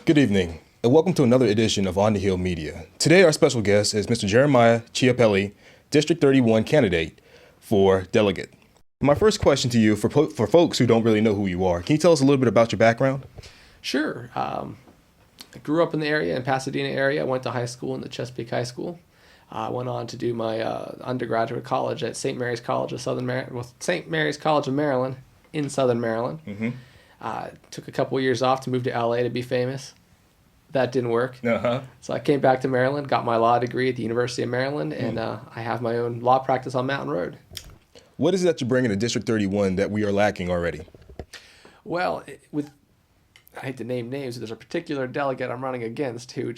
Good evening, and welcome to another edition of On the Hill Media. Today, our special guest is Mr. Jeremiah Chiappelli, District 31 candidate for Delegate. My first question to you, for folks who don't really know who you are, can you tell us a little bit about your background? Sure. I grew up in the area, in Pasadena area. I went to high school in the Chesapeake High School. I went on to do my undergraduate college at St. Mary's College of St. Mary's College of Maryland in Southern Maryland. Took a couple years off to move to LA to be famous. That didn't work. So I came back to Maryland, got my law degree at the University of Maryland, and I have my own law practice on Mountain Road. What is it that you bring into District 31 that we are lacking already? Well, I hate to name names, there's a particular delegate I'm running against who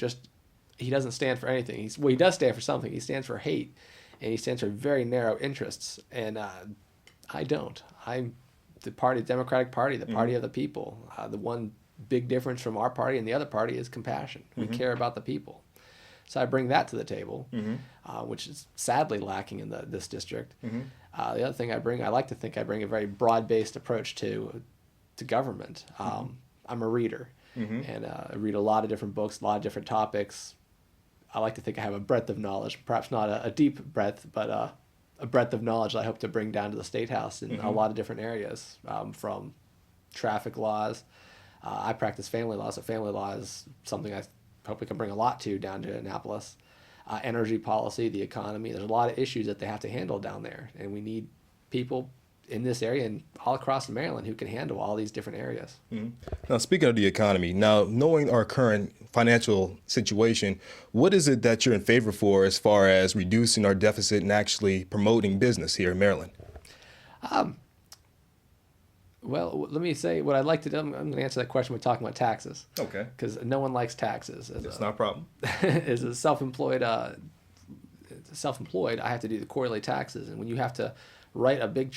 he doesn't stand for anything. He does stand for something. He stands for hate, and he stands for very narrow interests, and I don't. I'm the Democratic Party, the party of the people. The one big difference from our party and the other party is compassion. We care about the people. So I bring that to the table, which is sadly lacking in this district. The other thing I like to think I bring a very broad-based approach to government. I'm a reader, and I read a lot of different books, a lot of different topics. I like to think I have a breadth of knowledge, perhaps not a deep breadth, but a breadth of knowledge that I hope to bring down to the State House in a lot of different areas, from traffic laws. I practice family law, so family law is something I hope we can bring a lot to down to Annapolis. Energy policy, the economy. There's a lot of issues that they have to handle down there, and we need people in this area and all across Maryland who can handle all these different areas. Now, speaking of the economy, now knowing our current financial situation, what is it that you're in favor for as far as reducing our deficit and actually promoting business here in Maryland? Well, let me say what I'd like to do. I'm going to answer that question by talking about taxes. Okay. Because no one likes taxes. That's not a problem. As a self-employed, I have to do the quarterly taxes, and when you have to write a big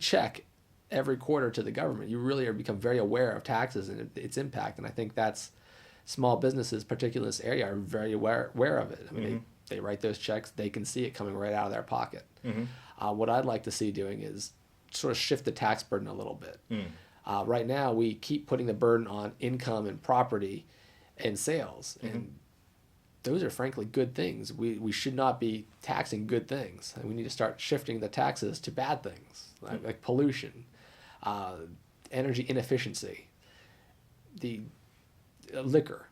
check every quarter to the government, you really become very aware of taxes and its impact. And I think that's small businesses, particularly in this area, are very aware of it. I mean, they write those checks, they can see it coming right out of their pocket. What I'd like to see doing is sort of shift the tax burden a little bit. Right now, we keep putting the burden on income and property and sales, and those are frankly good things. We should not be taxing good things. And we need to start shifting the taxes to bad things, like pollution, energy inefficiency, the liquor,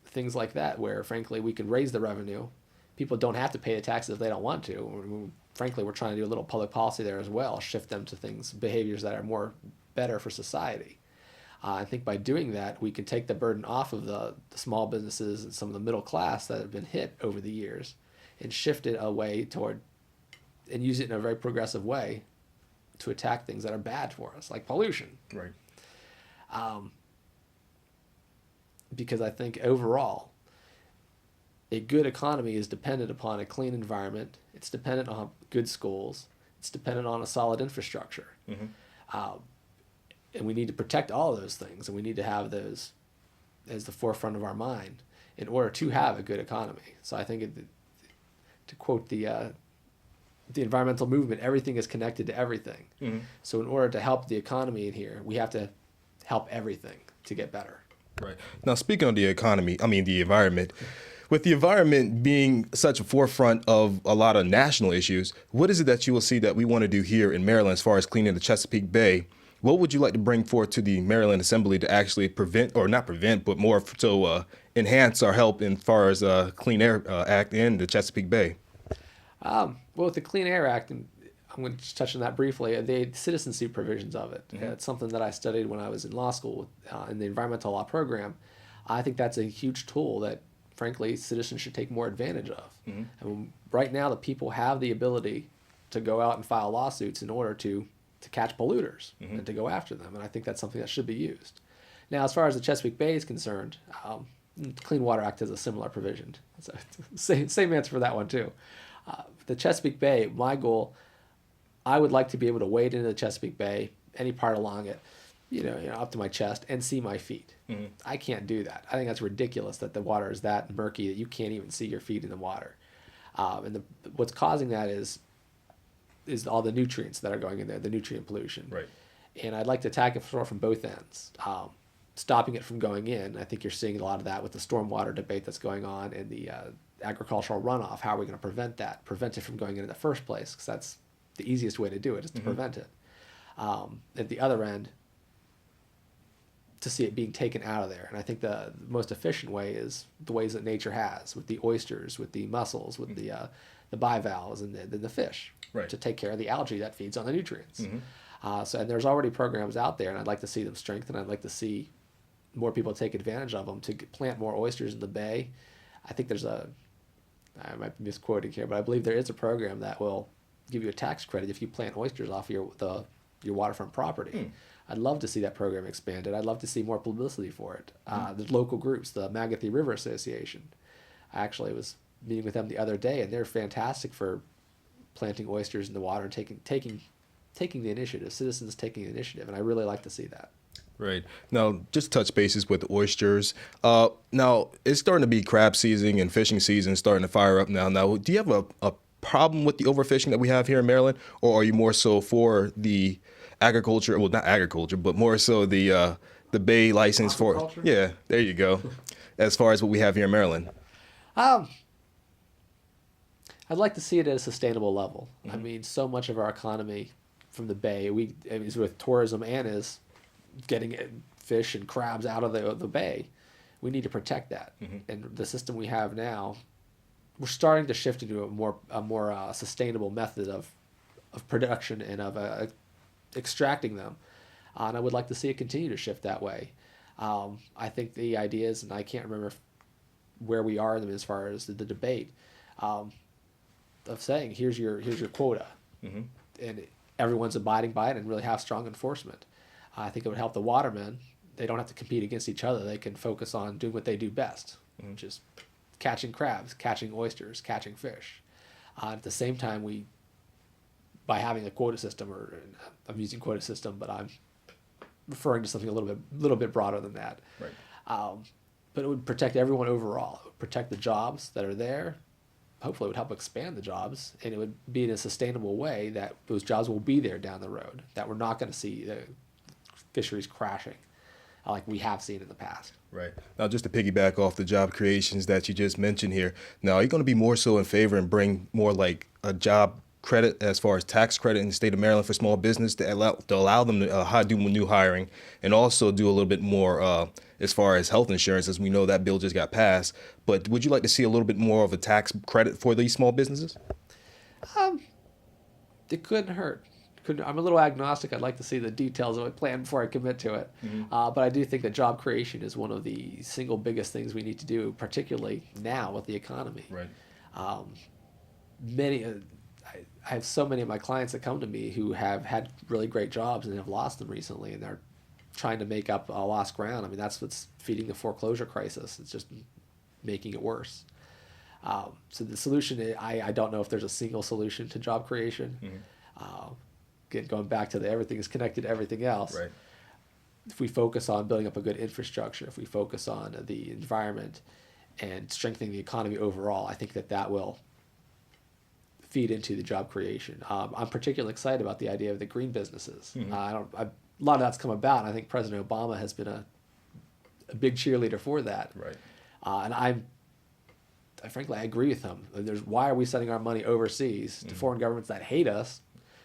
things like that, where frankly we can raise the revenue. People don't have to pay the taxes if they don't want to. Frankly, we're trying to do a little public policy there as well, shift them to behaviors that are better for society. I think by doing that, we can take the burden off of the small businesses and some of the middle class that have been hit over the years and shift it away and use it in a very progressive way to attack things that are bad for us, like pollution. Right. Because I think overall, a good economy is dependent upon a clean environment. It's dependent on good schools. It's dependent on a solid infrastructure. And we need to protect all of those things, and we need to have those as the forefront of our mind in order to have a good economy. So I think, to quote the environmental movement, everything is connected to everything. So in order to help the economy in here, we have to help everything to get better. Right. Now, speaking of the environment, with the environment being such a forefront of a lot of national issues, what is it that you will see that we want to do here in Maryland as far as cleaning the Chesapeake Bay? What would you like to bring forth to the Maryland Assembly to actually but more so enhance our help in far as Clean Air Act in the Chesapeake Bay? Well, with the Clean Air Act, and I'm going to just touch on that briefly, the citizenship provisions of it. It's something that I studied when I was in law school in the environmental law program. I think that's a huge tool that, frankly, citizens should take more advantage of. And right now, the people have the ability to go out and file lawsuits in order to catch polluters and to go after them. And I think that's something that should be used. Now, as far as the Chesapeake Bay is concerned, the Clean Water Act has a similar provision. So same answer for that one, too. The Chesapeake Bay, my goal, I would like to be able to wade into the Chesapeake Bay, any part along it, up to my chest, and see my feet. I can't do that. I think that's ridiculous that the water is that murky that you can't even see your feet in the water. And what's causing that is all the nutrients that are going in there, the nutrient pollution. Right. And I'd like to attack it from both ends. stopping it from going in. I think you're seeing a lot of that with the stormwater debate that's going on and the agricultural runoff. How are we going to prevent that? Prevent it from going in the first place, because that's the easiest way to do it, is to prevent it. At the other end, to see it being taken out of there. And I think the most efficient way is the ways that nature has, with the oysters, with the mussels, with the bivalves, and the fish, Right. to take care of the algae that feeds on the nutrients. And there's already programs out there, and I'd like to see them strengthened. I'd like to see more people take advantage of them to plant more oysters in the bay. I think I might be misquoting here, but I believe there is a program that will give you a tax credit if you plant oysters off your waterfront property. I'd love to see that program expanded. I'd love to see more publicity for it. The local groups, the Magothy River Association, I actually was meeting with them the other day, and they're fantastic for planting oysters in the water and taking the initiative, citizens taking the initiative, and I really like to see that. Right. Now, just touch bases with oysters. Now, it's starting to be crab season and fishing season starting to fire up now. Now, do you have a problem with the overfishing that we have here in Maryland, or are you more so for the agriculture? Well, not agriculture, but more so the bay license for. Aquaculture? Yeah, there you go. As far as what we have here in Maryland. I'd like to see it at a sustainable level. I mean, so much of our economy from the bay, is with tourism and is getting fish and crabs out of the bay. We need to protect that. And the system we have now, we're starting to shift into a more sustainable method of production and of extracting them. And I would like to see it continue to shift that way. I think the ideas, and I can't remember where we are in them as far as the debate, of saying here's your quota, and everyone's abiding by it and really have strong enforcement. I think it would help the watermen. They don't have to compete against each other. They can focus on doing what they do best, which is catching crabs, catching oysters, catching fish. At the same time, by having a quota system, or I'm using quota system, but I'm referring to something a little bit broader than that. Right. But it would protect everyone overall. It would protect the jobs that are there. Hopefully it would help expand the jobs, and it would be in a sustainable way that those jobs will be there down the road, that we're not going to see the fisheries crashing like we have seen in the past. Right. Now, just to piggyback off the job creations that you just mentioned here, now, are you going to be more so in favor and bring more like a job credit as far as tax credit in the state of Maryland for small business to allow them to do new hiring, and also do a little bit more as far as health insurance, as we know that bill just got passed? But would you like to see a little bit more of a tax credit for these small businesses? It couldn't hurt. I'm a little agnostic. I'd like to see the details of a plan before I commit to it. But I do think that job creation is one of the single biggest things we need to do, particularly now with the economy. Right. I have so many of my clients that come to me who have had really great jobs and have lost them recently, and they're trying to make up lost ground. I mean, that's what's feeding the foreclosure crisis. It's just making it worse. So the solution, I don't know if there's a single solution to job creation. Again, going back to everything is connected to everything else. Right. If we focus on building up a good infrastructure, if we focus on the environment and strengthening the economy overall, I think that will feed into the job creation. I'm particularly excited about the idea of the green businesses. A lot of that's come about, and I think President Obama has been a big cheerleader for that. Right. And frankly, I agree with him. Why are we sending our money overseas to foreign governments that hate us?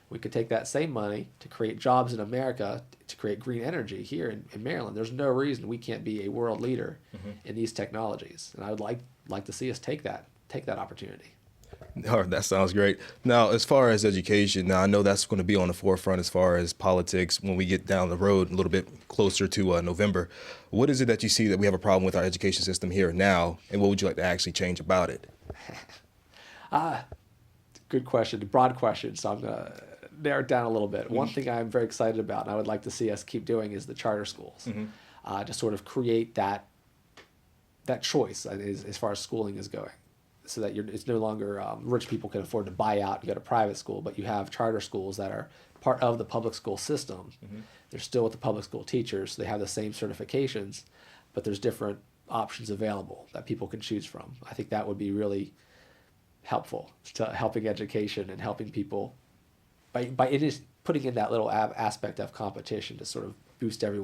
We could take that same money to create jobs in America, to create green energy here in Maryland. There's no reason we can't be a world leader in these technologies, and I would like to see us take that opportunity. Oh, that sounds great. Now, as far as education, now I know that's going to be on the forefront as far as politics when we get down the road a little bit closer to November. What is it that you see that we have a problem with our education system here now, and what would you like to actually change about it? Good question, broad question, so I'm going to narrow it down a little bit. One thing I'm very excited about, and I would like to see us keep doing, is the charter schools. To sort of create that choice as far as schooling is going, so that it's no longer rich people can afford to buy out and go to private school, but you have charter schools that are part of the public school system. They're still with the public school teachers. They have the same certifications, but there's different options available that people can choose from. I think that would be really helpful to helping education and helping people by it is putting in that little aspect of competition to sort of boost everyone.